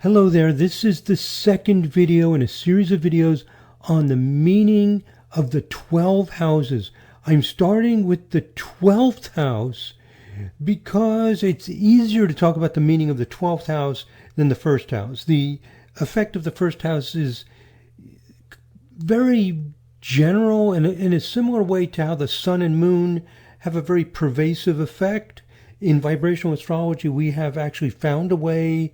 Hello there, this is the second video in a series of videos on the meaning of the 12 houses. I'm starting with the 12th house because it's easier to talk about the meaning of the 12th house than the first house. The effect of the first house is very general and in a similar way to how the sun and moon have a very pervasive effect. In vibrational astrology, we have actually found a way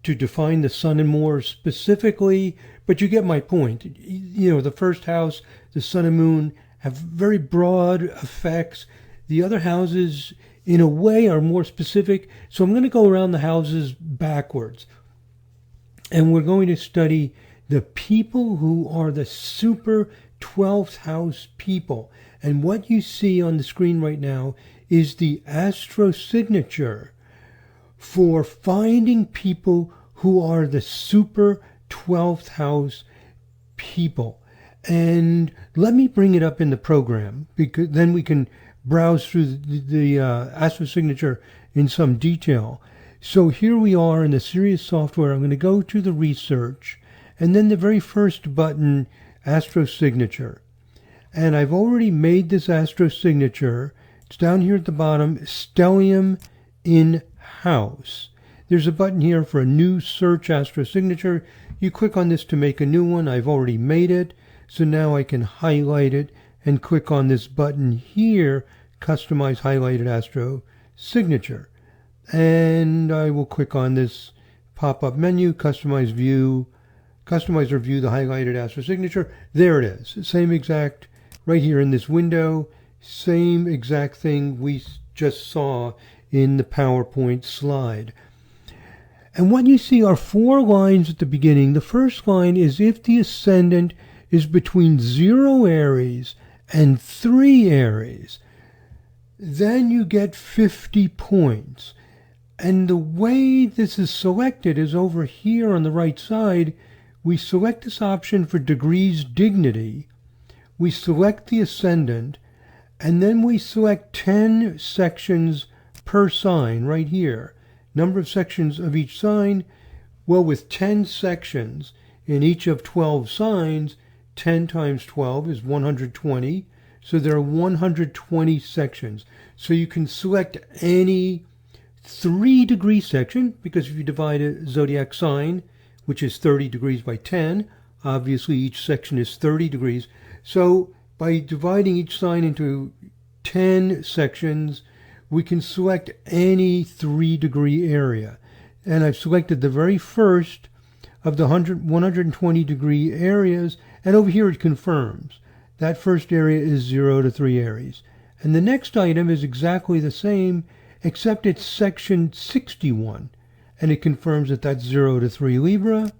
to define the sun and more specifically, but you get my point. You know, the first house, the sun and moon, have very broad effects. The other houses, in a way, are more specific. So I'm going to go around the houses backwards. And we're going to study the people who are the super 12th house people. And what you see on the screen right now is the astro signature for finding people who are the super 12th house people. And let me bring it up in the program, because then we can browse through the astro signature in some detail. So here we are in the Sirius software. I'm going to go to the research, and then the very first button, astro signature. And I've already made this astro signature. It's down here at the bottom, stellium in house. There's a button here for a new search astro signature. You click on this to make a new one. I've already made it. So now I can highlight it and click on this button here, customize highlighted astro signature. And I will click on this pop-up menu, customize or view the highlighted astro signature. There it is. Same exact, right here in this window, same exact thing we just saw in the PowerPoint slide. And what you see are 4 lines at the beginning. The first line is if the ascendant is between 0 Aries and 3 Aries, then you get 50 points. And the way this is selected is over here on the right side. We select this option for degrees dignity. We select the ascendant, and then we select 10 sections per sign right here. Number of sections of each sign. Well, with 10 sections in each of 12 signs, 10 times 12 is 120. So there are 120 sections. So you can select any 3-degree section, because if you divide a zodiac sign, which is 30 degrees by 10, obviously each section is 30 degrees. So by dividing each sign into 10 sections, we can select any 3-degree area. And I've selected the very first of the 120 degree areas, and over here it confirms. That first area is 0 to 3 Aries. And the next item is exactly the same, except it's section 61, and it confirms that that's 0 to 3 Libra.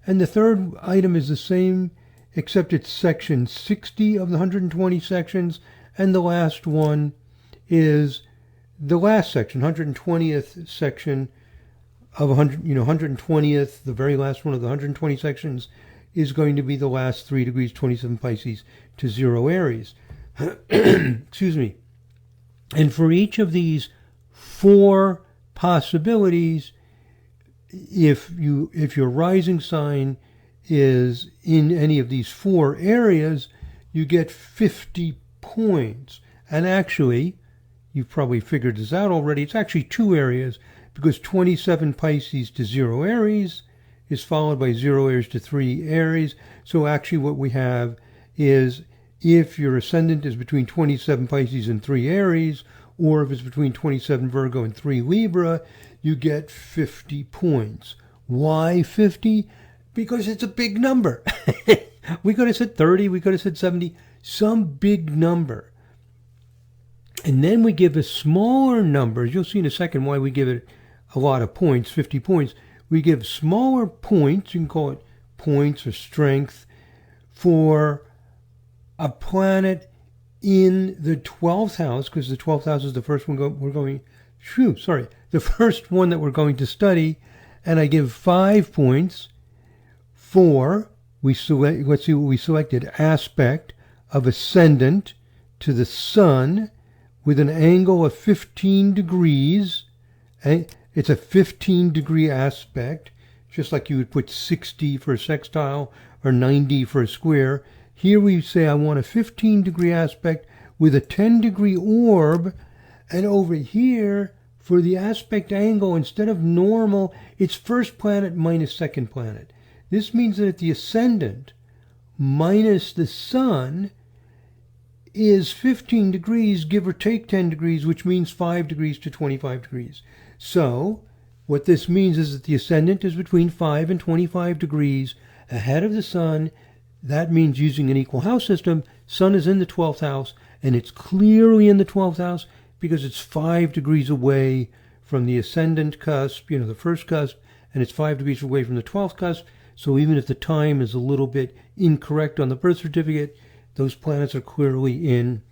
And the third item is the same, except it's section 60 of the 120 sections, and the last one is the last section, 120th section of 120th, the very last one of the 120 sections is going to be the last 3 degrees, 27 Pisces to 0 Aries. Excuse me. And for each of these 4 possibilities, if your rising sign is in any of these 4 areas, you get 50 points. And actually, you've probably figured this out already, it's actually 2 areas, because 27 Pisces to 0 Aries is followed by 0 Aries to 3 Aries. So actually what we have is, if your ascendant is between 27 Pisces and 3 Aries, or if it's between 27 Virgo and 3 Libra, you get 50 points. Why 50? Because it's a big number. We could have said 30, we could have said 70, some big number. And then we give a smaller numbers. You'll see in a second why we give it a lot of points, 50 points. We give smaller points, you can call it points or strength, for a planet in the 12th house, because the 12th house is the first one the first one that we're going to study. And I give 5 points for, let's see what we selected, aspect of ascendant to the sun, with an angle of 15 degrees. It's a 15-degree aspect just like you would put 60 for a sextile or 90 for a square. Here we say I want a 15-degree aspect with a 10-degree orb, and over here, for the aspect angle, instead of normal, it's first planet minus second planet. This means that the ascendant minus the sun is 15 degrees, give or take 10 degrees, which means 5 degrees to 25 degrees. So what this means is that the ascendant is between 5 and 25 degrees ahead of the sun. That means using an equal house system, sun is in the 12th house, and it's clearly in the 12th house because it's 5 degrees away from the ascendant cusp, the first cusp, and it's 5 degrees away from the 12th cusp. So even if the time is a little bit incorrect on the birth certificate, those planets are clearly in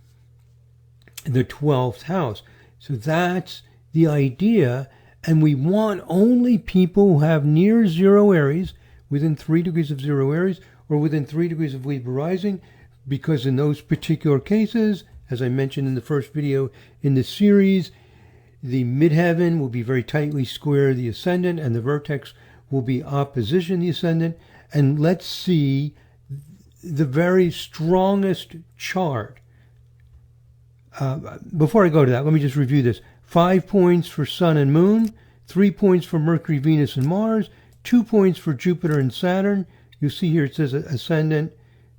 the 12th house. So that's the idea. And we want only people who have near zero Aries, within 3 degrees of zero Aries, or within 3 degrees of Libra rising, because in those particular cases, as I mentioned in the first video in this series, the midheaven will be very tightly square the ascendant, and the vertex will be opposition the ascendant. And let's see the very strongest chart. Before I go to that, let me just review this. 5 points for Sun and Moon, 3 points for Mercury, Venus, and Mars, 2 points for Jupiter and Saturn. You'll see here it says ascendant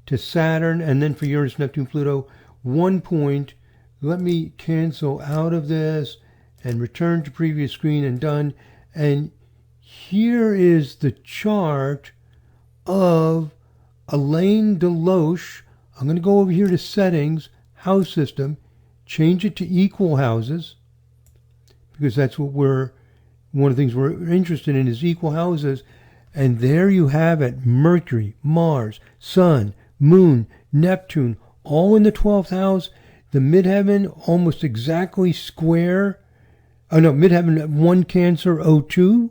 to Saturn, and then for Uranus, Neptune, Pluto, 1 point. Let me cancel out of this and return to previous screen and done. And here is the chart of Alain Deloche. I'm going to go over here to settings, house system, change it to equal houses, because that's what one of the things we're interested in is equal houses. And there you have it, Mercury, Mars, Sun, Moon, Neptune, all in the 12th house. The midheaven almost exactly square. Oh no, midheaven 1 Cancer 02,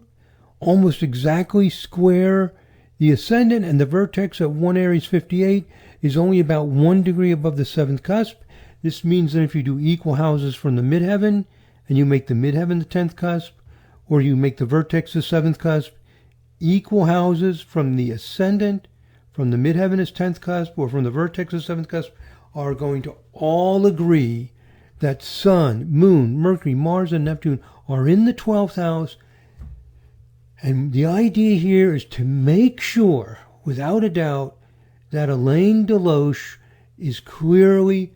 almost exactly square the ascendant, and the vertex at 1 Aries 58 is only about 1 degree above the 7th cusp. This means that if you do equal houses from the midheaven, and you make the midheaven the 10th cusp, or you make the vertex the 7th cusp, equal houses from the ascendant, from the midheaven is 10th cusp, or from the vertex is 7th cusp, are going to all agree that Sun, Moon, Mercury, Mars, and Neptune are in the 12th house. And the idea here is to make sure, without a doubt, that Alain Deloche is clearly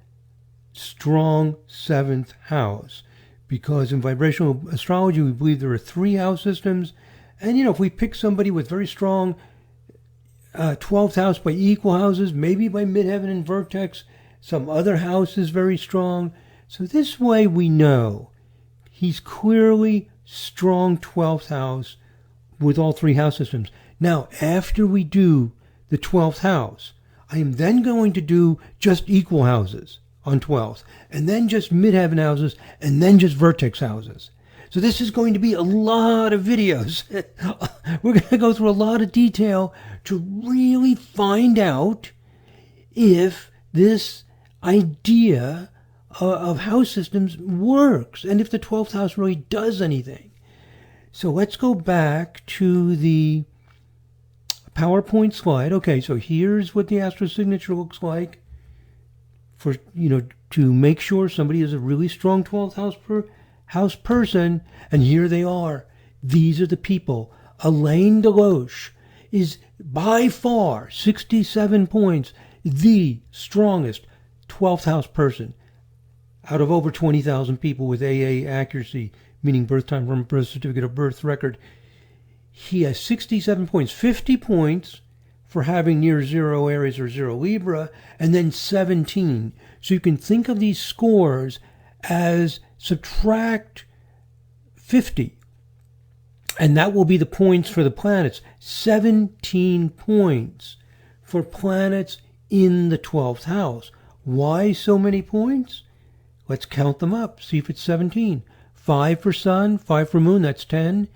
strong 7th house. Because in vibrational astrology, we believe there are 3 house systems. And, if we pick somebody with very strong 12th house by equal houses, maybe by midheaven and vertex, some other house is very strong. So this way we know he's clearly strong 12th house with all 3 house systems. Now, after we do the 12th house, I am then going to do just equal houses on 12th, and then just midheaven houses, and then just vertex houses. So this is going to be a lot of videos. We're going to go through a lot of detail to really find out if this idea of house systems works, and if the 12th house really does anything. So let's go back to the PowerPoint slide. Okay, so here's what the astro signature looks like for, to make sure somebody is a really strong 12th house person. And here they are. These are the people. Alain Deloche is by far 67 points the strongest 12th house person out of over 20,000 people with AA accuracy, meaning birth time from birth certificate of birth record. He has 67 points, 50 points for having near zero Aries or zero Libra, and then 17. So you can think of these scores as subtract 50. And that will be the points for the planets. 17 points for planets in the 12th house. Why so many points? Let's count them up, see if it's 17. 5 for Sun, 5 for Moon, that's 10.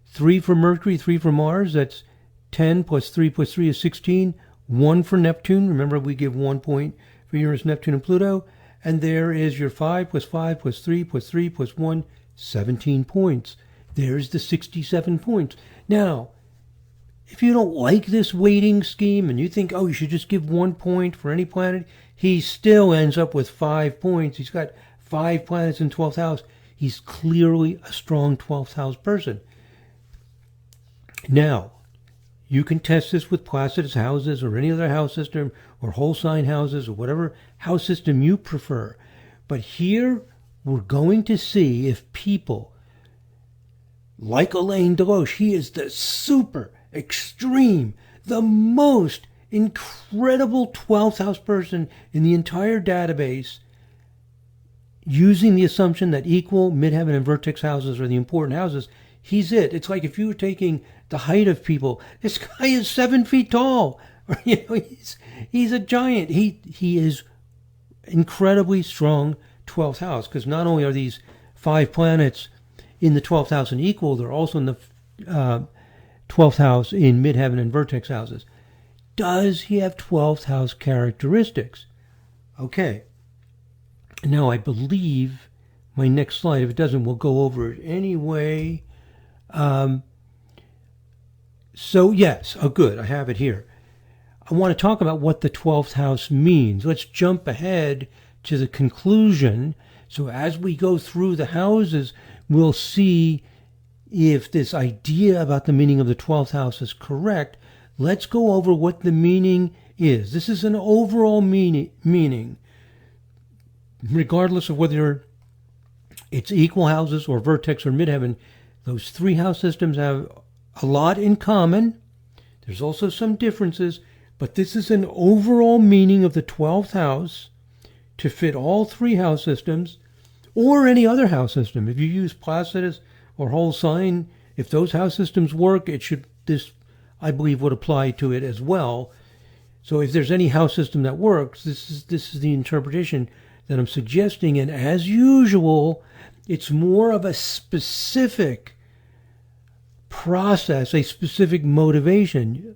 3 for Mercury, 3 for Mars, that's 10 plus 3 is 16. 1 for Neptune, remember we give 1 point for Uranus, Neptune, and Pluto. And there is your 5 plus 5 plus 3 plus 3 plus 1, 17 points. There's the 67 points. Now, if you don't like this weighting scheme and you think, oh, you should just give 1 point for any planet, he still ends up with 5 points. He's got 5 planets in 12th house. He's clearly a strong 12th house person. Now, you can test this with Placidus houses or any other house system or whole sign houses or whatever house system you prefer. But here we're going to see if people like Alain Deloche, he is the super extreme, the most incredible 12th house person in the entire database, using the assumption that equal, midheaven, and vertex houses are the important houses. He's it. It's like if you were taking the height of people. This guy is 7 feet tall. He's a giant. He is incredibly strong 12th house, because not only are these 5 planets in the 12th house and equal, they're also in the 12th house in midheaven and vertex houses. Does he have 12th house characteristics? Okay. Now I believe my next slide, if it doesn't, we'll go over it anyway. So yes, oh good, I have it here. I want to talk about what the 12th house means. Let's jump ahead to the conclusion. So as we go through the houses, we'll see if this idea about the meaning of the 12th house is correct. Let's go over what the meaning is. This is an overall meaning, regardless of whether it's equal houses or vertex or midheaven. Those 3 house systems have a lot in common. There's also some differences, but this is an overall meaning of the 12th house to fit all 3 house systems or any other house system. If you use Placidus or whole sign, if those house systems work, this, I believe, would apply to it as well. So if there's any house system that works, this is the interpretation that I'm suggesting. And as usual, it's more of a specific process, a specific motivation.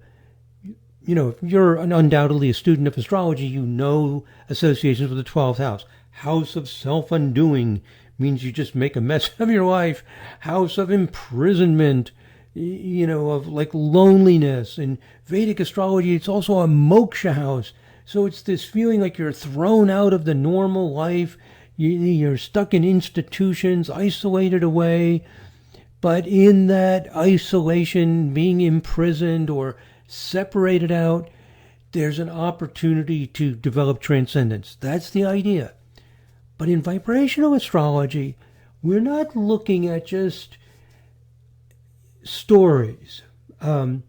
You know, if you're undoubtedly a student of astrology, you know associations with the 12th house. House of self-undoing means you just make a mess of your life. House of imprisonment, of like loneliness. In Vedic astrology, it's also a moksha house. So it's this feeling like you're thrown out of the normal life. You're stuck in institutions, isolated away. But in that isolation, being imprisoned or separated out, there's an opportunity to develop transcendence. That's the idea. But in vibrational astrology, we're not looking at just stories of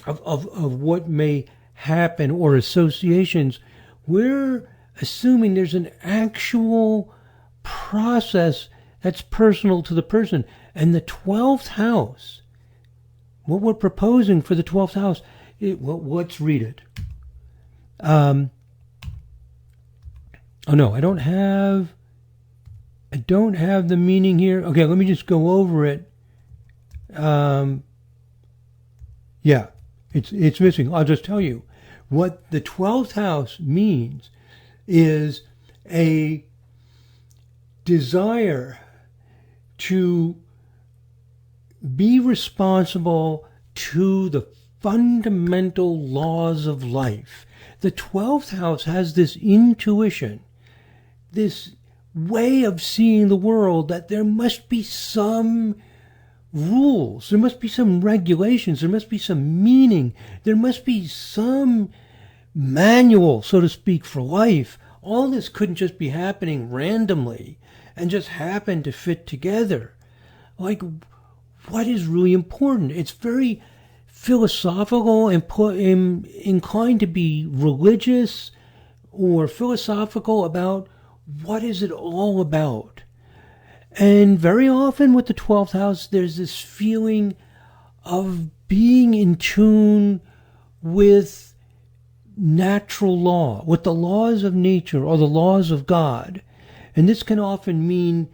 what may happen or associations. We're assuming there's an actual process that's personal to the person. And the 12th house, what we're proposing for the 12th house, let's read it. Oh no, I don't have the meaning here. Okay, let me just go over it. Yeah, it's missing. I'll just tell you. What the 12th house means is a desire to be responsible to the fundamental laws of life. The 12th house has this intuition, this way of seeing the world, that there must be some rules, there must be some regulations, there must be some meaning, there must be some manual, so to speak, for life. All this couldn't just be happening randomly and just happen to fit together. Like, what is really important? It's very philosophical and inclined to be religious or philosophical about what is it all about. And very often with the 12th house, there's this feeling of being in tune with natural law, with the laws of nature or the laws of God. And this can often mean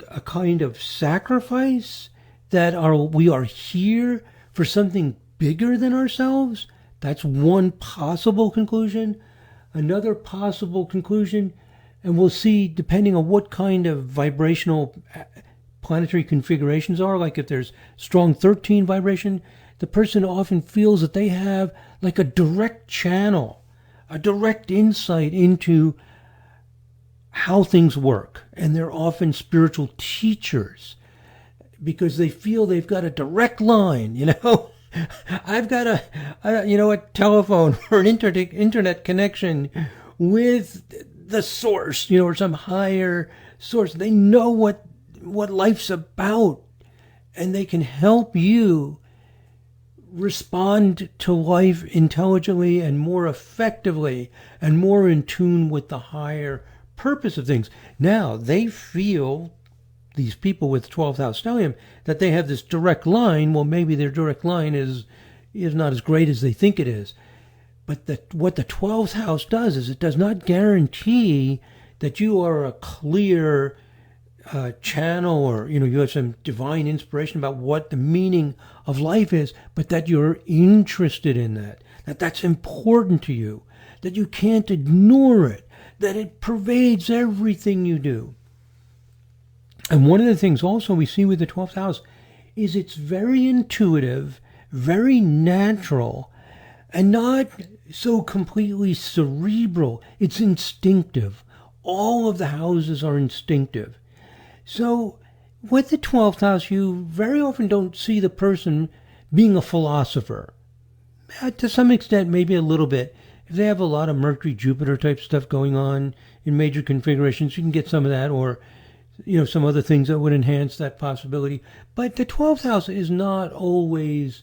a kind of sacrifice, that we are here for something bigger than ourselves. That's one possible conclusion. Another possible conclusion, and we'll see depending on what kind of vibrational planetary configurations are, like if there's strong 13 vibration, the person often feels that they have like a direct channel, a direct insight into how things work. And they're often spiritual teachers because they feel they've got a direct line, you know. I've got a telephone or an internet connection with the source, or some higher source. They know what life's about, and they can help you respond to life intelligently and more effectively and more in tune with the higher purpose of things. Now, they feel, these people with 12th house stellium, that they have this direct line. Well, maybe their direct line is not as great as they think it is. But what the 12th house does is it does not guarantee that you are a clear channel, or you have some divine inspiration about what the meaning of life is, but that you're interested in that's important to you, that you can't ignore it, that it pervades everything you do. And one of the things also we see with the 12th house is it's very intuitive, very natural, and not so completely cerebral. It's instinctive. All of the houses are instinctive. So with the 12th house, you very often don't see the person being a philosopher. To some extent, maybe a little bit. If they have a lot of Mercury, Jupiter type stuff going on in major configurations, you can get some of that, or some other things that would enhance that possibility. But the 12th house is not always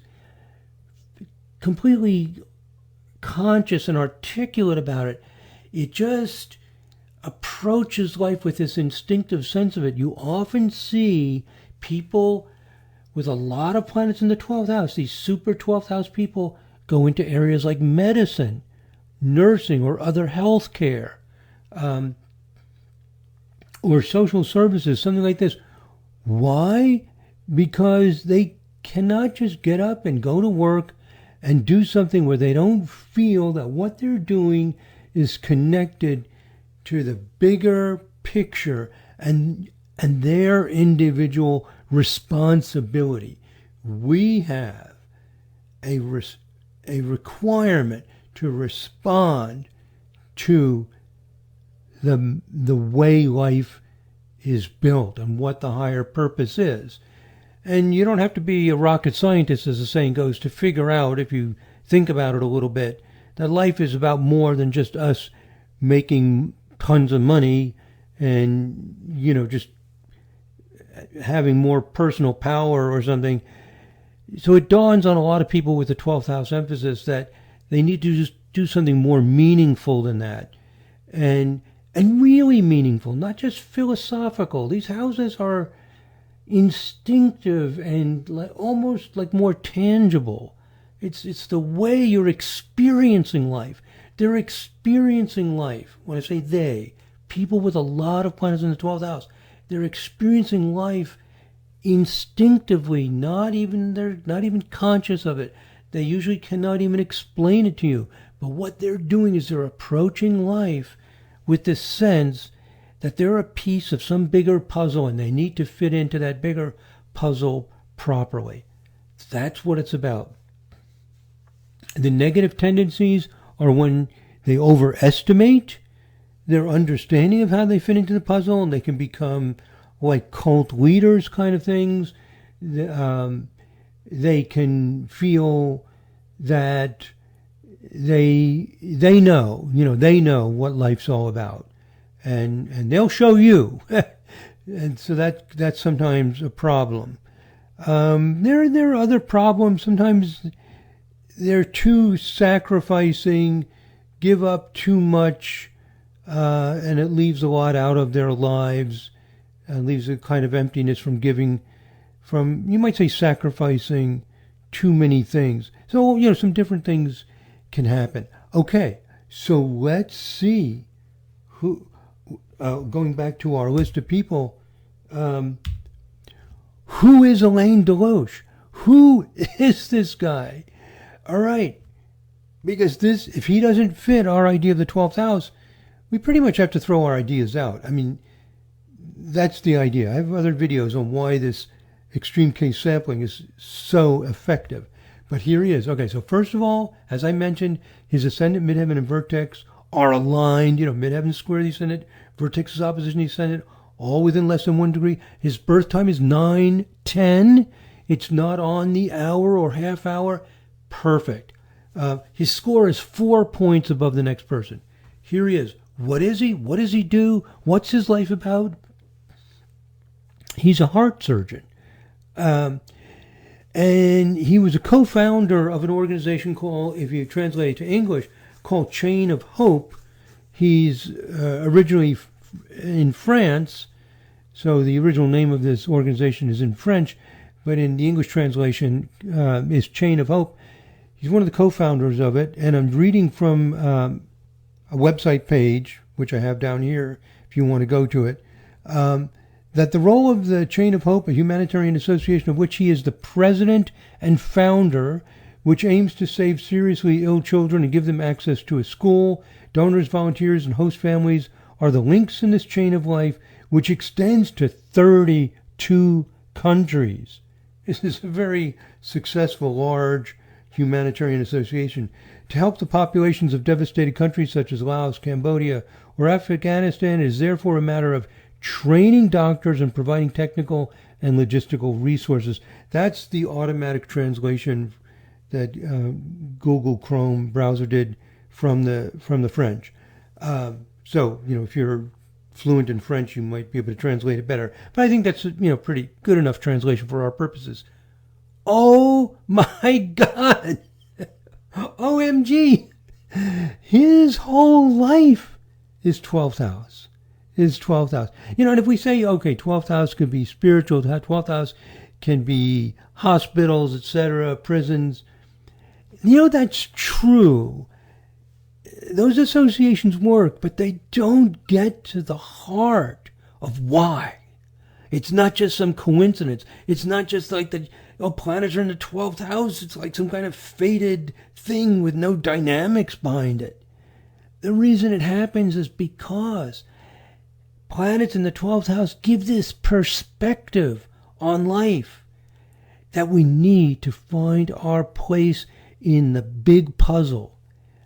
completely conscious and articulate about it. It just approaches life with this instinctive sense of it. You often see people with a lot of planets in the 12th house, these super 12th house people, go into areas like medicine, nursing, or other health care, or social services, something like this. Why? Because they cannot just get up and go to work and do something where they don't feel that what they're doing is connected to the bigger picture and their individual responsibility. We have a requirement to respond to the way life is built and what the higher purpose is. And you don't have to be a rocket scientist, as the saying goes, to figure out, if you think about it a little bit, that life is about more than just us making tons of money and, just having more personal power or something. So it dawns on a lot of people with the 12th house emphasis that they need to just do something more meaningful than that. And really meaningful, not just philosophical. These houses are instinctive and almost like more tangible. It's the way you're experiencing life. They're experiencing life. When I say they, people with a lot of planets in the 12th house, they're experiencing life instinctively. They're not even conscious of it. They usually cannot even explain it to you. But what they're doing is they're approaching life with this sense that they're a piece of some bigger puzzle and they need to fit into that bigger puzzle properly. That's what it's about. The negative tendencies are when they overestimate their understanding of how they fit into the puzzle, and they can become like cult leaders kind of things. They can feel that they know, they know what life's all about, and they'll show you, and so that's sometimes a problem. There are other problems. Sometimes they're too sacrificing, give up too much, and it leaves a lot out of their lives, and leaves a kind of emptiness from giving, you might say, sacrificing too many things. So, some different things can happen. Okay, so let's see who, going back to our list of people, who is Alain Deloche? Who is this guy? All right, because if he doesn't fit our idea of the 12th house, we pretty much have to throw our ideas out. I mean, that's the idea. I have other videos on why this extreme case sampling is so effective. But here he is. Okay, so first of all, as I mentioned, his ascendant, midheaven, and vertex are aligned. Midheaven square the ascendant, vertex is opposition to the ascendant, all within less than 1 degree. His birth time is 9:10. It's not on the hour or half hour. Perfect. His score is 4 points above the next person. Here he is. What is he? What does he do? What's his life about? He's a heart surgeon. And he was a co-founder of an organization called, if you translate it to English, called Chain of Hope. He's originally in France, so the original name of this organization is in French, but in the English translation is Chain of Hope. He's one of the co-founders of it, and I'm reading from a website page, which I have down here if you want to go to it, that the role of the Chain of Hope, a humanitarian association of which he is the president and founder, which aims to save seriously ill children and give them access to a school. Donors, volunteers, and host families are the links in this chain of life, which extends to 32 countries. This is a very successful, large humanitarian association to help the populations of devastated countries such as Laos, Cambodia, or Afghanistan. It is therefore a matter of training doctors and providing technical and logistical resources. That's the automatic translation that Google Chrome browser did from the French. So if you're fluent in French, you might be able to translate it better. But I think that's pretty good enough translation for our purposes. Oh my God! OMG! His whole life is 12th house. Is 12th house. And if we say, okay, 12th house could be spiritual, 12th house can be hospitals, etc., prisons. That's true. Those associations work, but they don't get to the heart of why. It's not just some coincidence. It's not just like planets are in the 12th house. It's like some kind of fated thing with no dynamics behind it. The reason it happens is because planets in the 12th house give this perspective on life that we need to find our place in the big puzzle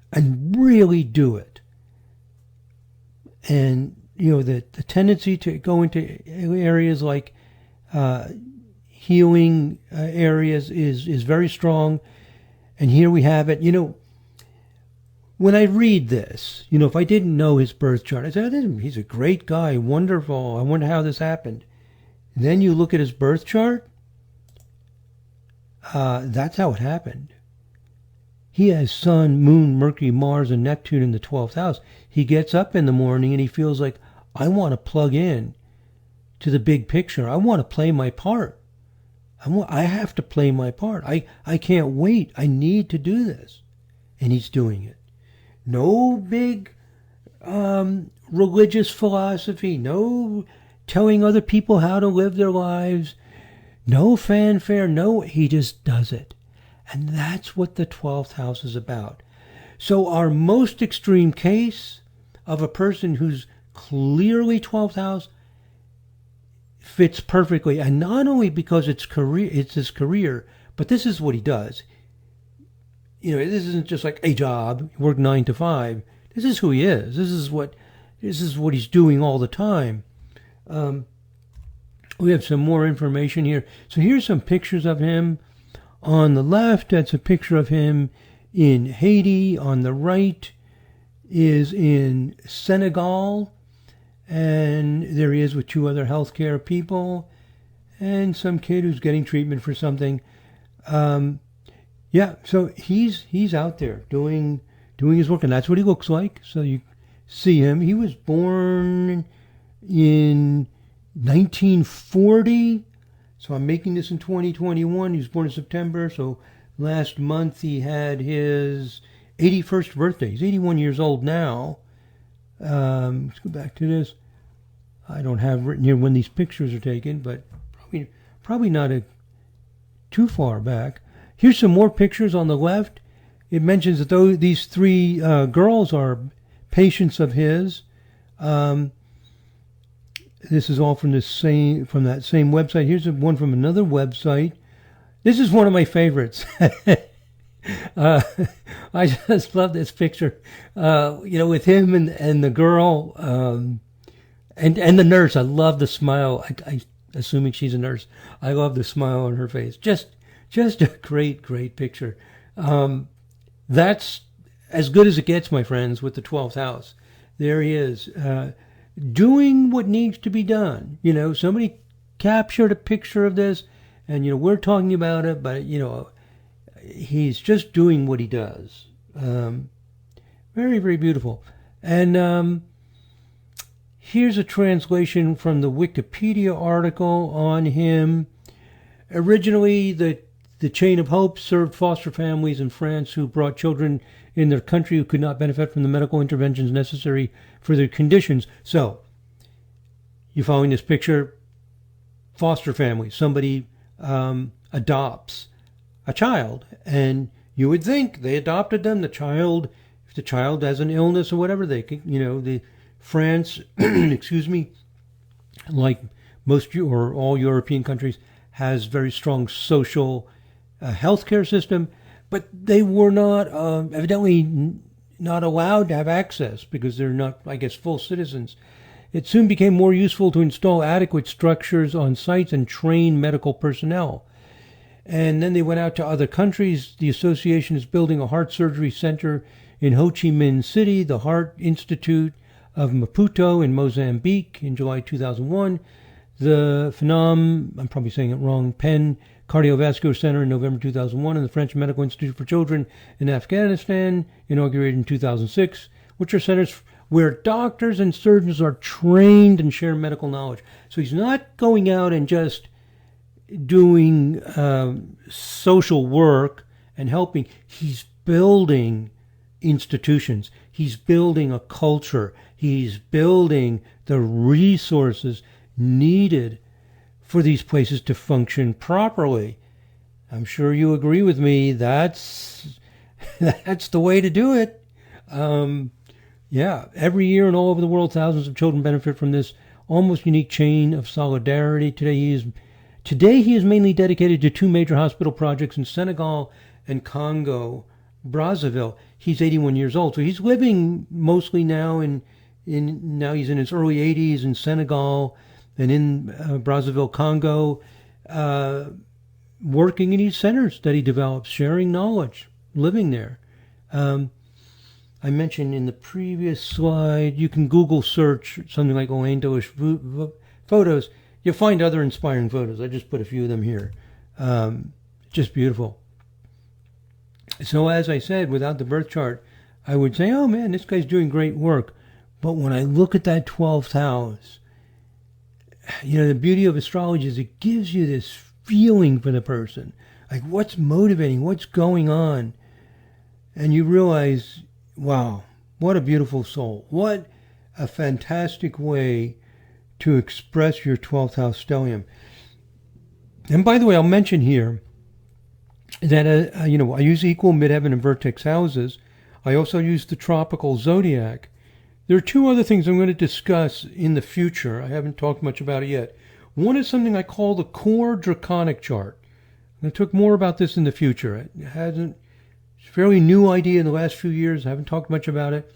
and really do it. And, the tendency to go into areas like healing areas is very strong. And here we have it. When I read this, if I didn't know his birth chart, I said, he's a great guy, wonderful. I wonder how this happened. And then you look at his birth chart. That's how it happened. He has Sun, Moon, Mercury, Mars, and Neptune in the 12th house. He gets up in the morning and he feels like, I want to plug in to the big picture. I want to play my part. I have to play my part. I can't wait. I need to do this. And he's doing it. No big religious philosophy. No telling other people how to live their lives. No fanfare. No, he just does it. And that's what the 12th house is about. So our most extreme case of a person who's clearly 12th house fits perfectly. And not only because it's his career, but this is what he does. This isn't just like a job, work 9 to 5. This is who he is. This is what he's doing all the time. We have some more information here. So here's some pictures of him. On the left, that's a picture of him in Haiti. On the right is in Senegal. And there he is with 2 other healthcare people. And some kid who's getting treatment for something. So he's out there doing his work. And that's what he looks like. So you see him. He was born in 1940. So I'm making this in 2021. He was born in September. So last month he had his 81st birthday. He's 81 years old now. Let's go back to this. I don't have written here when these pictures are taken, but probably not too far back. Here's some more pictures on the left. It mentions that these 3 girls are patients of his. This is all from that same website. Here's one from another website. This is one of my favorites. uh, I just love this picture. With him and the girl, and the nurse. I love the smile. I assuming she's a nurse. I love the smile on her face. Just a great picture. That's as good as it gets, my friends, with the 12th house. There he is, doing what needs to be done. Somebody captured a picture of this, and we're talking about it, but he's just doing what he does. Very beautiful. And here's a translation from the Wikipedia article on him. Originally, the Chain of Hope served foster families in France who brought children in their country who could not benefit from the medical interventions necessary for their conditions. So, you following this picture? Foster family. Somebody adopts a child, and you would think they adopted them. If the child has an illness or whatever, they can, the France, excuse me, like most or all European countries, has very strong social healthcare system, but they were not evidently not allowed to have access because they're not, I guess, full citizens. It soon became more useful to install adequate structures on sites and train medical personnel. And then they went out to other countries. The association is building a heart surgery center in Ho Chi Minh City, the Heart Institute of Maputo in Mozambique in July 2001. The Phnom, I'm probably saying it wrong, Penn Cardiovascular Center in November 2001, and the French Medical Institute for Children in Afghanistan, inaugurated in 2006, which are centers where doctors and surgeons are trained and share medical knowledge. So he's not going out and just doing social work and helping. He's building institutions. He's building a culture. He's building the resources needed for these places to function properly. I'm sure you agree with me. That's the way to do it. Every year and all over the world, thousands of children benefit from this almost unique chain of solidarity. Today he is mainly dedicated to two major hospital projects in Senegal and Congo, Brazzaville. He's 81 years old, so he's living mostly now now he's in his early 80s in Senegal and in Brazzaville, Congo, working in these centers that he develops, sharing knowledge, living there. I mentioned in the previous slide, you can Google search something like Alain Deloche photos. You'll find other inspiring photos. I just put a few of them here. Just beautiful. So as I said, without the birth chart, I would say, oh man, this guy's doing great work. But when I look at that 12th house, the beauty of astrology is it gives you this feeling for the person. Like what's motivating, what's going on. And you realize, wow, what a beautiful soul. What a fantastic way to express your 12th house stellium. And by the way, I'll mention here that, I use equal midheaven and vertex houses. I also use the tropical zodiac. There are two other things I'm going to discuss in the future. I haven't talked much about it yet. One is something I call the core draconic chart. I'm going to talk more about this in the future. It's a fairly new idea in the last few years. I haven't talked much about it.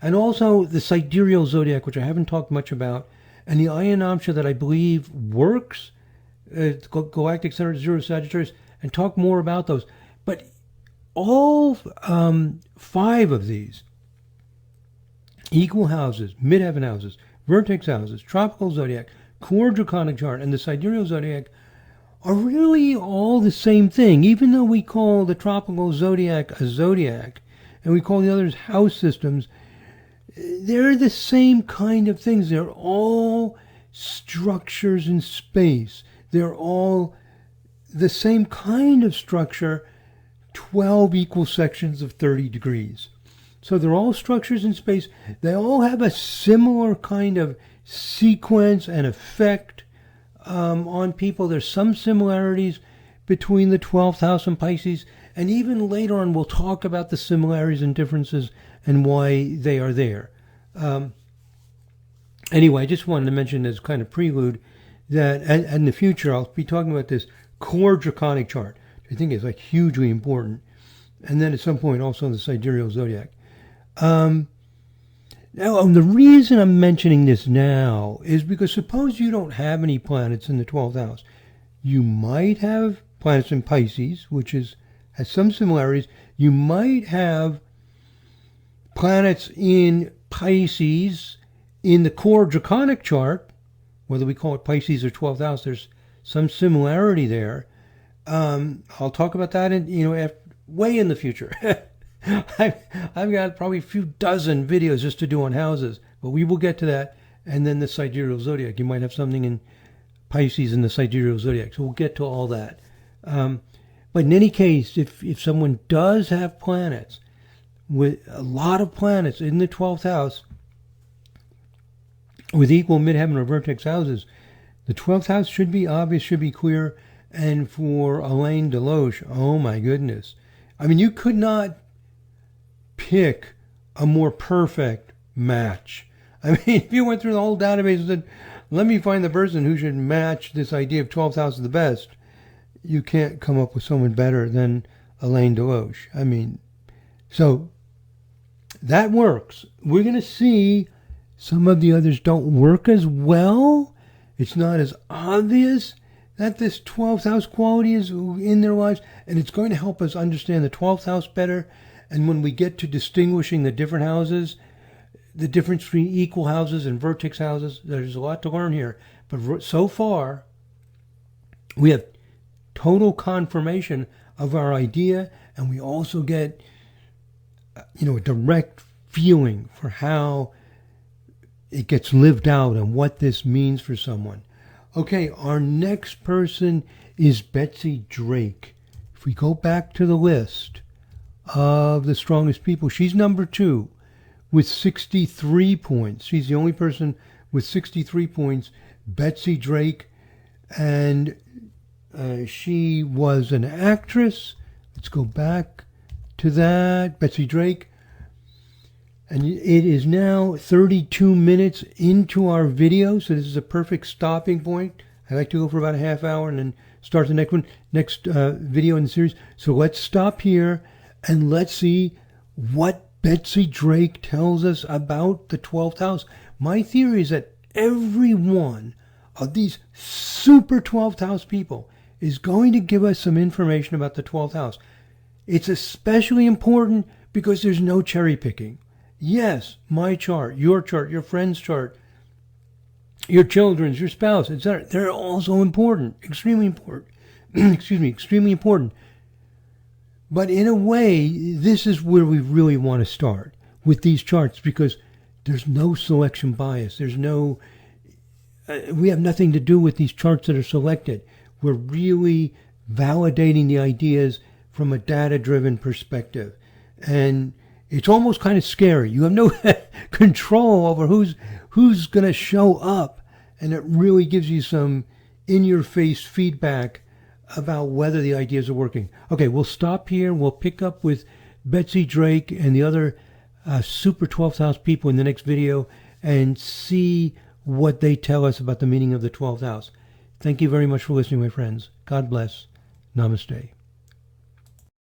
And also the sidereal zodiac, which I haven't talked much about. And the Ayanamsha that I believe works, Galactic Center 0 Sagittarius, and talk more about those. But all 5 of these, equal houses, midheaven houses, vertex houses, tropical zodiac, core draconic chart, and the sidereal zodiac, are really all the same thing. Even though we call the tropical zodiac a zodiac, and we call the others house systems, they're the same kind of things. They're all structures in space. They're all the same kind of structure, 12 equal sections of 30 degrees. So they're all structures in space. They all have a similar kind of sequence and effect on people. There's some similarities between the 12th house and Pisces. And even later on, we'll talk about the similarities and differences and why they are there. Anyway, I just wanted to mention as kind of prelude that in the future, I'll be talking about this core draconic chart, which I think is like hugely important. and then at some point also the sidereal zodiac. Now, the reason I'm mentioning this now is because suppose you don't have any planets in the 12th house. You might have planets in Pisces, which has some similarities. You might have planets in Pisces in the core draconic chart, whether we call it Pisces or 12th house. There's some similarity there. I'll talk about that way in the future. I've got probably a few dozen videos just to do on houses, but we will get to that. And then the sidereal zodiac. You might have something in Pisces in the sidereal zodiac, so we'll get to all that. But in any case, if someone does have planets, with a lot of planets in the 12th house, with equal midheaven or vertex houses, the 12th house should be obvious, should be clear. And for Alain Deloche, oh my goodness. I mean, you could not pick a more perfect match. I mean, if you went through the whole database and said, let me find the person who should match this idea of 12th house the best, you can't come up with someone better than Alain Deloche. I mean, so that works. We're going to see some of the others don't work as well. It's not as obvious that this 12th house quality is in their lives, and it's going to help us understand the 12th house better. And when we get to distinguishing the different houses, the difference between equal houses and vertex houses, there's a lot to learn here. But so far, we have total confirmation of our idea, and we also get, a direct feeling for how it gets lived out and what this means for someone. Okay, our next person is Betsy Drake. If we go back to the list of the strongest people, she's number 2 with 63 points. She's the only person with 63 points, Betsy Drake. And she was an actress. Let's go back to that. Betsy Drake. And it is now 32 minutes into our video, so this is a perfect stopping point. I like to go for about a half hour and then start the next video in the series. So let's stop here and let's see what Betsy Drake tells us about the 12th house. My theory is that every one of these super 12th house people is going to give us some information about the 12th house. It's especially important because there's no cherry picking. Yes, my chart, your friend's chart, your children's, your spouse, etc. They're also important, extremely important. Extremely important. But in a way, this is where we really want to start with these charts because there's no selection bias. There's no, we have nothing to do with these charts that are selected. We're really validating the ideas from a data-driven perspective. And it's almost kind of scary. You have no control over who's going to show up, and it really gives you some in-your-face feedback about whether the ideas are working. Okay, we'll stop here. We'll pick up with Betsy Drake and the other super 12th house people in the next video and see what they tell us about the meaning of the 12th house. Thank you very much for listening, my friends. God bless. Namaste.